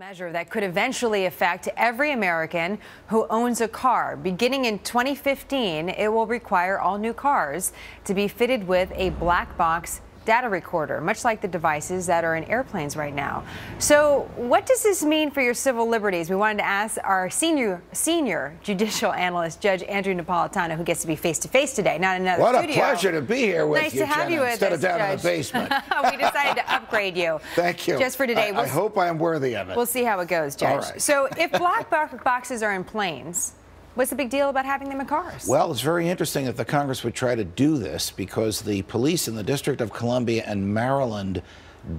Measure that could eventually affect every American who owns a car. Beginning in 2015, it will require all new cars to be fitted with a black box data recorder, much like the devices that are in airplanes right now. So what does this mean for your civil liberties? We wanted to ask our senior judicial analyst, Judge Andrew Napolitano, who gets to be face-to-face today, not in another studio. What a pleasure to be here with you, Nice to have you with us, instead of down Judge. in the basement. We decided to upgrade you. Thank you. Just for today. I hope I am worthy of it. We'll see how it goes, Judge. All right. So if black boxes are in planes, what's the big deal about having them in cars? Well, it's very interesting that the Congress would try to do this because the police in the District of Columbia and Maryland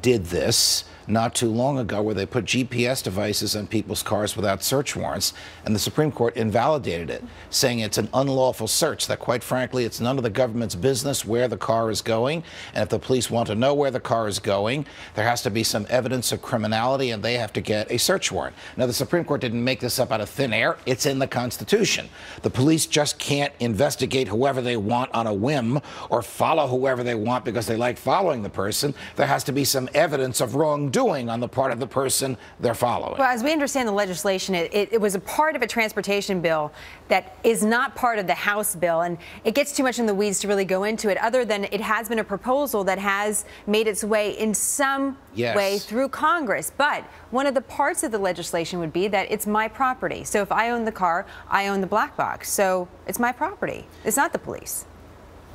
did this not too long ago, where they put GPS devices on people's cars without search warrants, and the Supreme Court invalidated it, saying it's an unlawful search, that quite frankly it's none of the government's business where the car is going, and if the police want to know where the car is going, there has to be some evidence of criminality and they have to get a search warrant. Now, the Supreme Court didn't make this up out of thin air. It's in the Constitution. The police just can't investigate whoever they want on a whim or follow whoever they want because they like following the person. There has to be some evidence of wrongdoing on the part of the person they're following. Well, as we understand the legislation, it was a part of a transportation bill that is not part of the House bill, and it gets too much in the weeds to really go into it, other than it has been a proposal that has made its way in some way through Congress. But one of the parts of the legislation would be that it's my property. So if I own the car, I own the black box. So it's my property. It's not the police.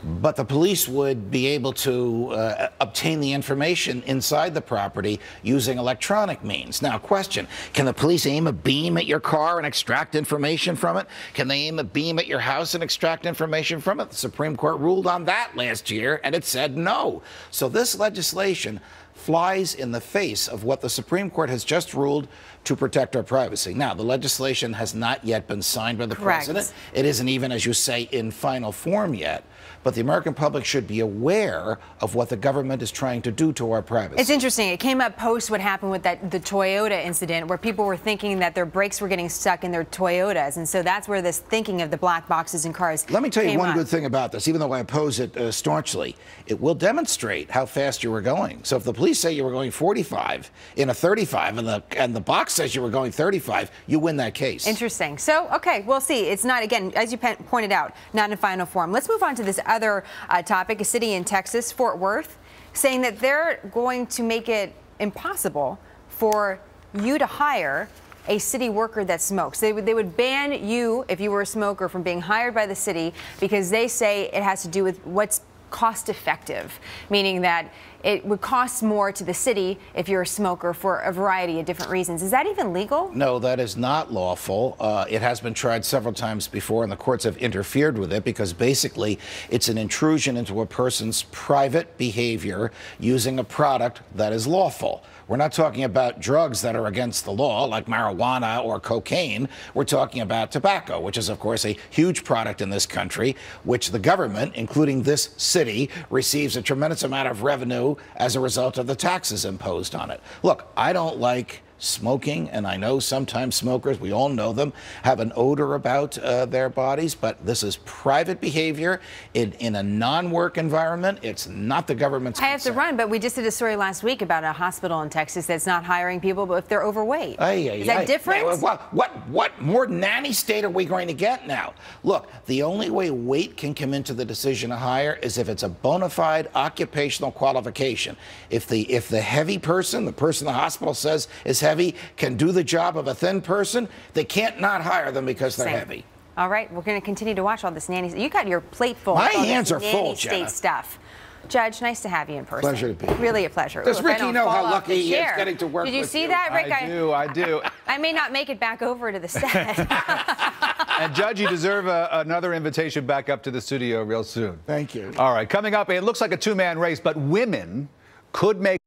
But the police would be able to obtain the information inside the property using electronic means. Now, question, can the police aim a beam at your car and extract information from it? Can they aim a beam at your house and extract information from it? The Supreme Court ruled on that last year, and it said no. So this legislation flies in the face of what the Supreme Court has just ruled to protect our privacy. Now, the legislation has not yet been signed by the president. It isn't even, as you say, in final form yet. But the American public should be aware of what the government is trying to do to our privacy. It's interesting. It came up post what happened with the Toyota incident, where people were thinking that their brakes were getting stuck in their Toyotas. And so that's where this thinking of the black boxes in cars Let me tell you one up. good thing about this, even though I oppose it staunchly. It will demonstrate how fast you were going. So if the police say you were going 45 in a 35 and the box says you were going 35, you win that case. Interesting. So, okay, we'll see. It's not, again, as you pointed out, not in final form. Let's move on to this other topic. A city in Texas, Fort Worth, saying that they're going to make it impossible for you to hire a city worker that smokes. They would ban you, if you were a smoker, from being hired by the city because they say it has to do with what's cost effective, meaning that it would cost more to the city if you're a smoker for a variety of different reasons. Is that even legal? No, that is not lawful. It has been tried several times before, and the courts have interfered with it because basically it's an intrusion into a person's private behavior using a product that is lawful. We're not talking about drugs that are against the law, like marijuana or cocaine. We're talking about tobacco, which is, of course, a huge product in this country, which the government, including this city, receives a tremendous amount of revenue as a result of the taxes imposed on it. Look, I don't like smoking, and I know sometimes smokers, we all know them, have an odor about their bodies, but this is private behavior in a non-work environment. It's not the government's concern. I have to run, but we just did a story last week about a hospital in Texas that's not hiring people, but if they're overweight. Is that different? What more nanny state are we going to get now? Look, the only way weight can come into the decision to hire is if it's a bona fide occupational qualification. If the heavy person, the person the hospital says is heavy, can do the job of a thin person, they can't not hire them because they're heavy. All right, we're going to continue to watch all this nanny. You got your plate full. My hands are full, Jenna. Stuff. Judge, nice to have you in person. Pleasure to be here. Really a pleasure. Does Ricky know how lucky he is getting to work with you? Did you see that, Rick? I do. I may not make it back over to the set. And Judge, you deserve another invitation back up to the studio real soon. Thank you. All right, coming up, it looks like a two-man race, but women could make